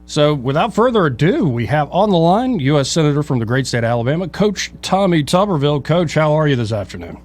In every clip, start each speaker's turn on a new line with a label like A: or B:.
A: So without further ado, we have on the line U.S. Senator from the great state of Alabama, Coach Tommy Tuberville. Coach, how are you this afternoon?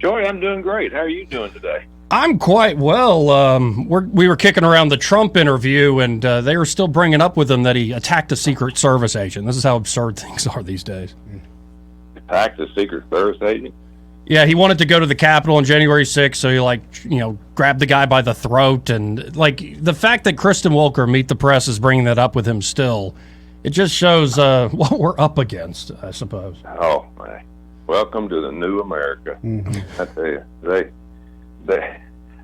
B: Joey, I'm doing great. How are you doing today?
A: I'm quite well. We were kicking around the Trump interview, and they were still bringing up with him that he attacked a Secret Service agent. This is how absurd things are these days.
B: Attacked a Secret Service agent?
A: Yeah, he wanted to go to the Capitol on January 6th, so he, grabbed the guy by the throat. And, the fact that Kristen Walker, Meet the Press, is bringing that up with him still, it just shows what we're up against, I suppose.
B: Oh, man. Welcome to the new America. Mm-hmm. I tell you,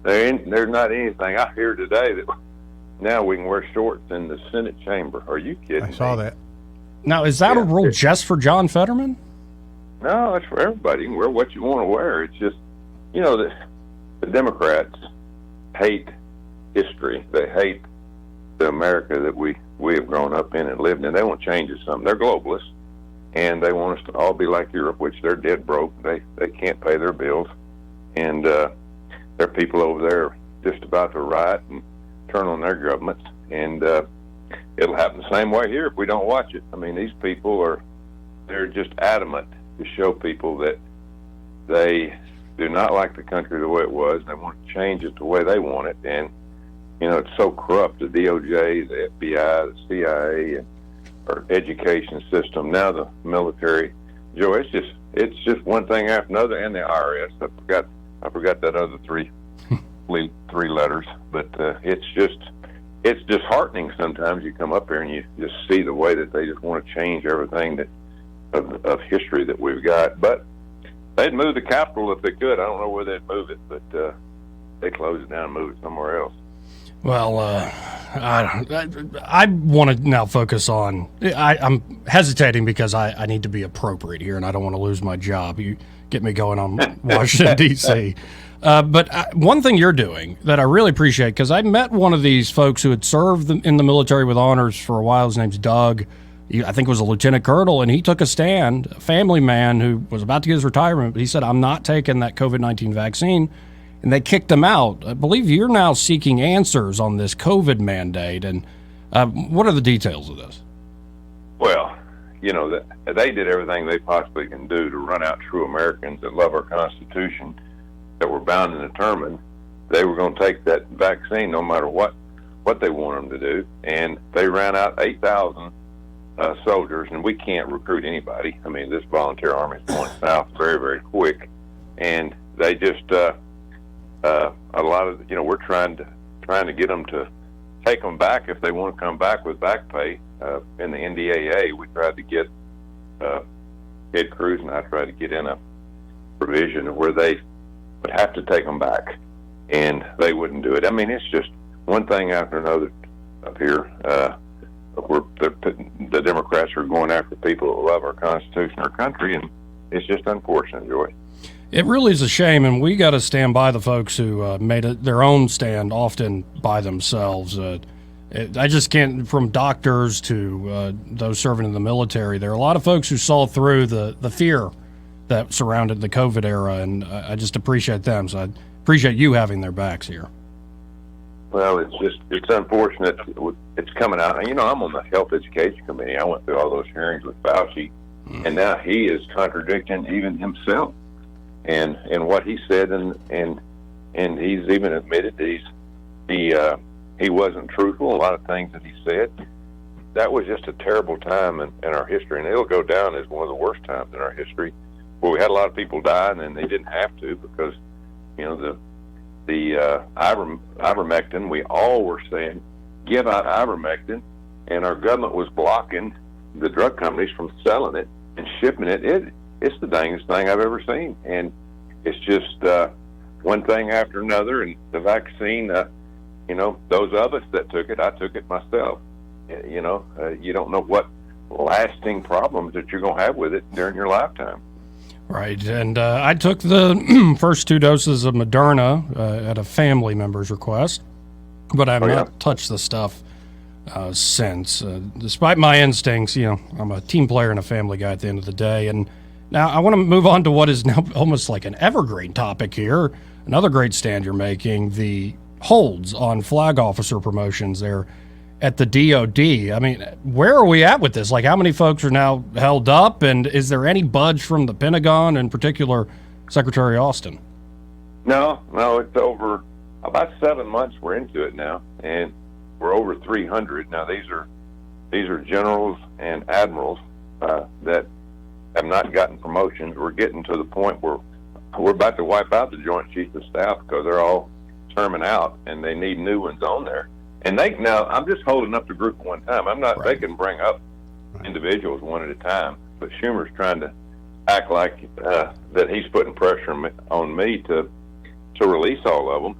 B: there's not anything out here today that now we can wear shorts in the Senate chamber. Are you kidding me?
C: I saw that.
A: Now, is that a rule just for John Fetterman?
B: No, it's for everybody. You can wear what you want to wear. It's just, the Democrats hate history. They hate the America that we have grown up in and lived in. They want to change it some. They're globalists, and they want us to all be like Europe, which they're dead broke. They can't pay their bills, and there are people over there just about to riot and turn on their governments, and it'll happen the same way here if we don't watch it. I mean, these people they're just adamant to show people that they do not like the country the way it was, and they want to change it the way they want it. And it's so corrupt, the DOJ, the FBI, the CIA, and our education system, now the military. Joe, it's just one thing after another, and the IRS. I forgot that other three letters, but it's disheartening sometimes. You come up here and you just see the way that they just want to change everything of history that we've got. But they'd move the Capitol if they could. I don't know where they'd move it, but they close it down and move it somewhere else.
A: Well, I want to now focus on. I'm hesitating because I need to be appropriate here, and I don't want to lose my job. You get me going on Washington D.C. But one thing you're doing that I really appreciate, because I met one of these folks who had served in the military with honors for a while. His name's Doug. I think was a lieutenant colonel, and he took a stand, a family man who was about to get his retirement. But he said, I'm not taking that COVID-19 vaccine, and they kicked him out. I believe you're now seeking answers on this COVID mandate, and what are the details of this?
B: Well, they did everything they possibly can do to run out true Americans that love our Constitution, that were bound and determined they were going to take that vaccine no matter what they want them to do. And they ran out 8,000 soldiers, and we can't recruit anybody. I mean, this volunteer army is going south very, very quick, and they just a lot of we're trying to get them to take them back if they want to come back with back pay. In the NDAA, we tried to get Ed Cruz and I tried to get in a provision where they would have to take them back, and they wouldn't do it. I mean, it's just one thing after another up here. The Democrats are going after people that love our Constitution, our country, and it's just unfortunate, Joy.
A: It really is a shame, and we got to stand by the folks who made their own stand, often by themselves. I just can't, from doctors to those serving in the military, there are a lot of folks who saw through the fear that surrounded the COVID era, and I just appreciate them. So I appreciate you having their backs here.
B: Well, it's unfortunate it's coming out. I'm on the Health Education Committee. I went through all those hearings with Fauci, and now he is contradicting even himself and what he said, and he's even admitted that he wasn't truthful. A lot of things that he said. That was just a terrible time in our history, and it'll go down as one of the worst times in our history, where we had a lot of people die, and they didn't have to because the ivermectin, we all were saying, give out ivermectin, and our government was blocking the drug companies from selling it and shipping it. It's the dangest thing I've ever seen, and it's just one thing after another. And the vaccine, those of us that took it, I took it myself. You don't know what lasting problems that you're going to have with it during your lifetime.
A: Right, and I took the first 2 doses of Moderna at a family member's request, but I've not touched the stuff since. Despite my instincts, I'm a team player and a family guy at the end of the day. And now I want to move on to what is now almost like an evergreen topic here. Another great stand you're making, the holds on flag officer promotions there. at the DOD. I mean, where are we at with this? Like, how many folks are now held up, and is there any budge from the Pentagon, in particular Secretary Austin?
B: No, it's over about 7 months. We're into it now, and we're over 300 now. These are generals and admirals that have not gotten promotions. We're getting to the point where we're about to wipe out the Joint Chiefs of Staff because they're all terming out, and they need new ones on there. And now I'm just holding up the group at one time. I'm not. Right. They can bring up individuals one at a time, but Schumer's trying to act like that he's putting pressure on me to release all of them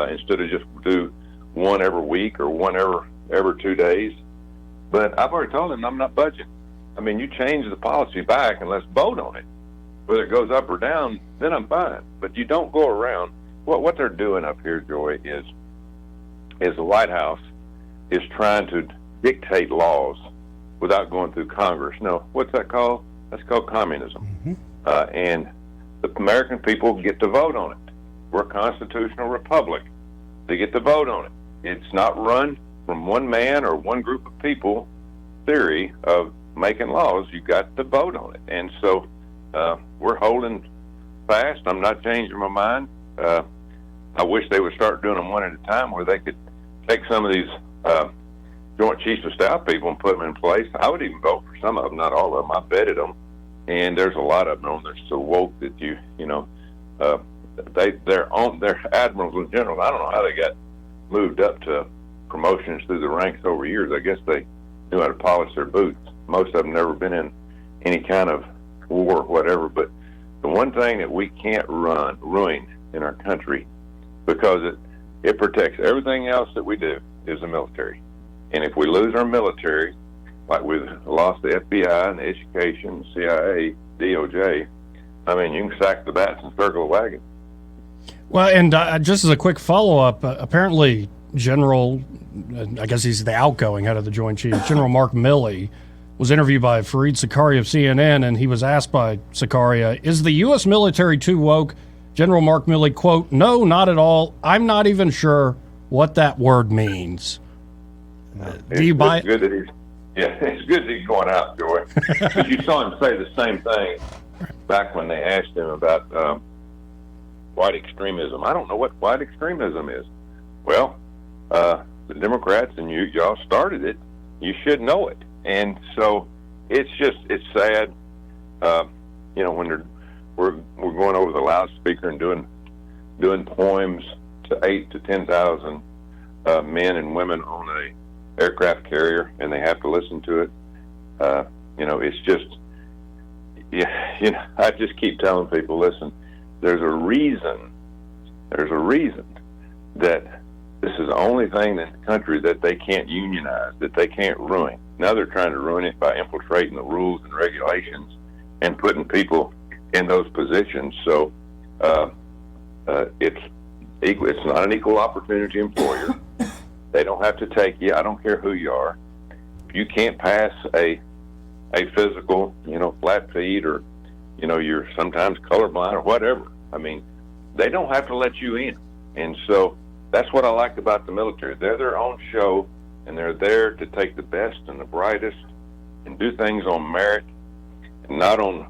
B: instead of just do one every week or one every 2 days. But I've already told him I'm not budging. I mean, you change the policy back and let's vote on it. Whether it goes up or down, then I'm fine. But you don't go around. What they're doing up here, Joy, is the White House is trying to dictate laws without going through Congress. No, what's that called? That's called communism. Mm-hmm. And the American people get to vote on it. We're a constitutional republic. They get to vote on it. It's not run from one man or one group of people theory of making laws. You got to vote on it. And so we're holding fast. I'm not changing my mind. I wish they would start doing them one at a time where they could take some of these Joint Chiefs of Staff people and put them in place. I would even vote for some of them, not all of them. I vetted them, and there's a lot of them on there so woke that they're admirals and generals. I don't know how they got moved up to promotions through the ranks over years. I guess they knew how to polish their boots. Most of them never been in any kind of war or whatever. But the one thing that we can't ruin in our country, because it protects everything else that we do, is the military. And if we lose our military, like we've lost the FBI and the education, CIA, DOJ, I mean, you can sack the bats and circle the wagon.
A: Well, and just as a quick follow-up, apparently General, I guess he's the outgoing head of the Joint Chiefs, General Mark Milley, was interviewed by Fareed Zakaria of CNN, and he was asked by Zakaria, is the U.S. military too woke? General Mark Milley, quote, no, not at all. I'm not even sure what that word means. Do you buy it?
B: It's good that he's going out, Joy. Because you saw him say the same thing back when they asked him about white extremism. I don't know what white extremism is. Well, the Democrats and y'all started it. You should know it. And so it's sad. When we're going over the loudspeaker and doing poems to 8,000 to 10,000 men and women on a aircraft carrier, and they have to listen to it. It's just, I just keep telling people, listen, there's a reason that this is the only thing in the country that they can't unionize, that they can't ruin. Now they're trying to ruin it by infiltrating the rules and regulations and putting people in those positions. So it's not an equal opportunity employer. They don't have to take you. I don't care who you are. If you can't pass a physical, flat feet, or you're sometimes colorblind or whatever. I mean, they don't have to let you in. And so that's what I like about the military. They're their own show, and they're there to take the best and the brightest and do things on merit and not on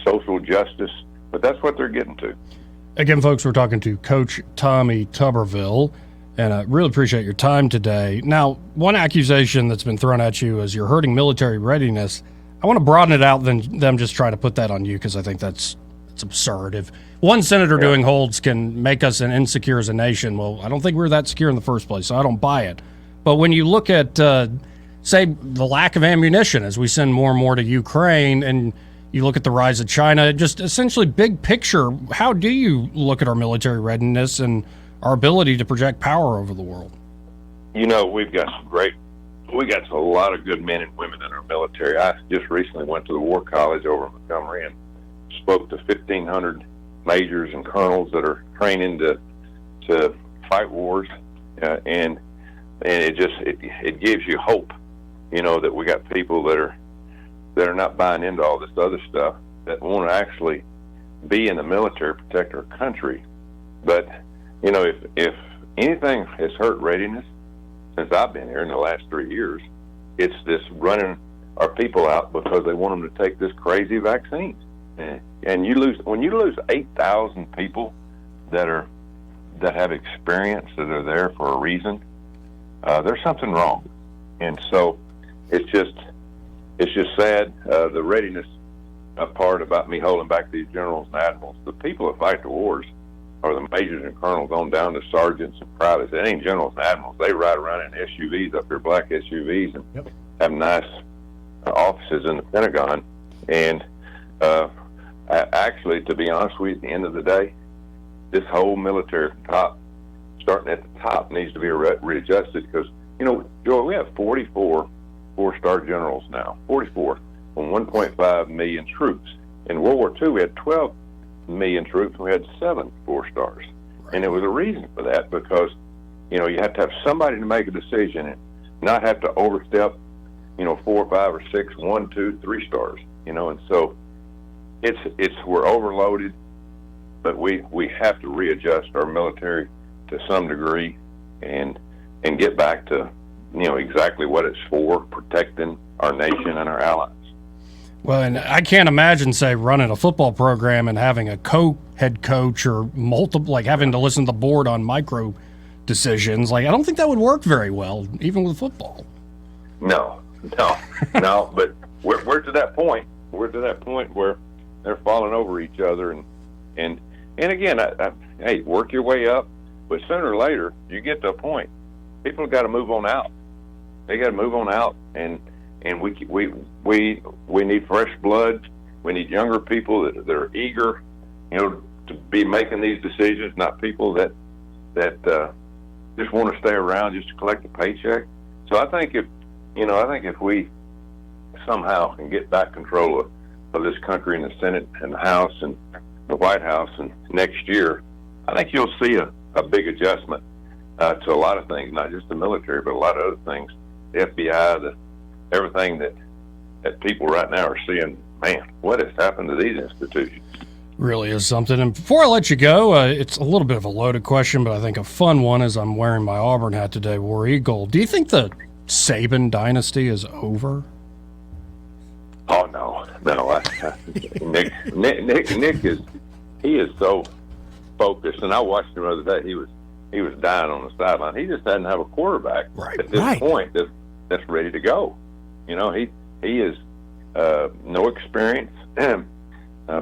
B: social justice. But that's what they're getting to.
A: Again, folks, we're talking to Coach Tommy Tuberville, and I really appreciate your time today. Now, one accusation that's been thrown at you is you're hurting military readiness. I want to broaden it out than them just try to put that on you, because I think that's absurd. If one senator doing holds can make us an insecure as a nation, well, I don't think we were that secure in the first place, so I don't buy it. But when you look at, say, the lack of ammunition as we send more and more to Ukraine, and you look at the rise of China, just essentially big picture, how do you look at our military readiness and our ability to project power over the world?
B: We've got a lot of good men and women in our military. I just recently went to the War College over in Montgomery and spoke to 1,500 majors and colonels that are training to fight wars, and it gives you hope, that we got people that are not buying into all this other stuff, that want to actually be in the military, protect our country. But if anything has hurt readiness, since I've been here in the last 3 years. It's this running our people out because they want them to take this crazy vaccine. And when you lose 8,000 people that have experience, that are there for a reason, there's something wrong. And so it's just sad. The readiness part about me holding back these generals and admirals. The people that fight the wars are the majors and colonels on down to sergeants and privates. It ain't generals and admirals. They ride around in SUVs up there, black SUVs, and have nice offices in the Pentagon. And actually, to be honest with you, at the end of the day, this whole military starting at the top, needs to be readjusted because, Joel, we have 44 four-star generals now, 44 on 1.5 million troops. In World War II, we had 12 million troops, and we had 7 4-stars. Right. And there was a reason for that because, you have to have somebody to make a decision and not have to overstep, 4, 5, or 6, 1, 2, 3 stars, and so we're overloaded, but we have to readjust our military to some degree and get back to, exactly what it's for, protecting our nation and our allies.
A: Well, and I can't imagine, say, running a football program and having a co-head coach or multiple, like having to listen to the board on micro decisions. Like, I don't think that would work very well, even with football.
B: No. But we're to that point. We're to that point where they're falling over each other, and again, hey, work your way up. But sooner or later, you get to a point. People have got to move on out. They got to move on out, and we need fresh blood. We need younger people that are eager, to be making these decisions, not people that just want to stay around just to collect a paycheck. So I think if we somehow can get back control of this country in the Senate and the House and the White House and next year, I think you'll see a big adjustment to a lot of things, not just the military, but a lot of other things. The FBI, everything that people right now are seeing, man, what has happened to these institutions?
A: Really is something. And before I let you go, it's a little bit of a loaded question, but I think a fun one as I'm wearing my Auburn hat today, War Eagle. Do you think the Saban dynasty is over?
B: Oh, no. Nick is so focused, and I watched him the other day. He was dying on the sideline. He just doesn't have a quarterback at this point that's ready to go. He is no experience.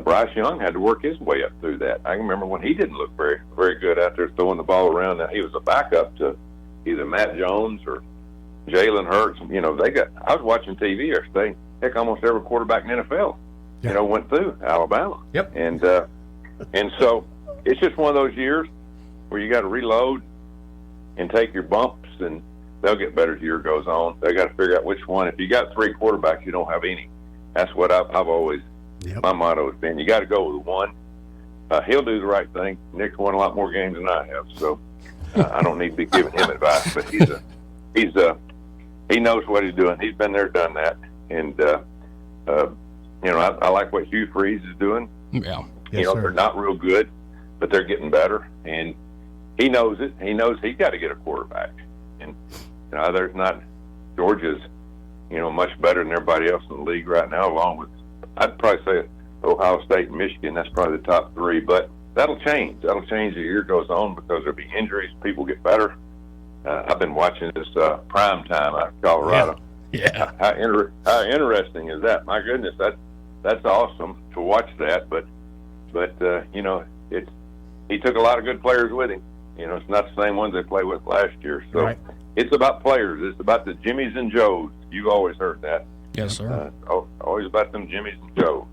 B: Bryce Young had to work his way up through that. I remember when he didn't look very, very good out there throwing the ball around. He was a backup to either Matt Jones or Jalen Hurts. I was watching TV yesterday. Heck, almost every quarterback in the NFL, went through Alabama.
C: Yep.
B: And so it's just one of those years where you got to reload and take your bumps, and they'll get better as the year goes on. They got to figure out which one. If you got 3 quarterbacks, you don't have any. That's what I've always. Yep. My motto has been: you got to go with one. He'll do the right thing. Nick's won a lot more games than I have, so I don't need to be giving him advice. But he knows what he's doing. He's been there, done that, and I like what Hugh Freeze is doing.
A: Yeah,
B: they're not real good, but they're getting better, and he knows it. He knows he's got to get a quarterback, and there's not. Georgia's much better than everybody else in the league right now, along with, I'd probably say, Ohio State and Michigan. That's probably the top 3, but that'll change. That'll change as the year goes on because there'll be injuries. People get better. I've been watching this prime time out of Colorado.
A: Yeah.
B: How interesting is that? My goodness, that's awesome to watch that. But he took a lot of good players with him. It's not the same ones they played with last year. So It's about players. It's about the Jimmies and Joes. You've always heard that.
A: Yes, sir.
B: Always about them Jimmies and Joes.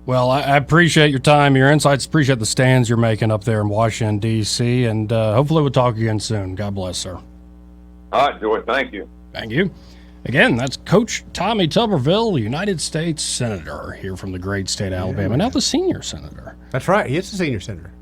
A: Well, I appreciate your time, your insights. Appreciate the stands you're making up there in Washington, D.C., and hopefully we'll talk again soon. God bless, sir.
B: All right, Joy. Thank you.
A: Thank you. Again, that's Coach Tommy Tuberville, United States Senator here from the great state of Alabama, now the senior senator.
C: That's right. He is the senior senator.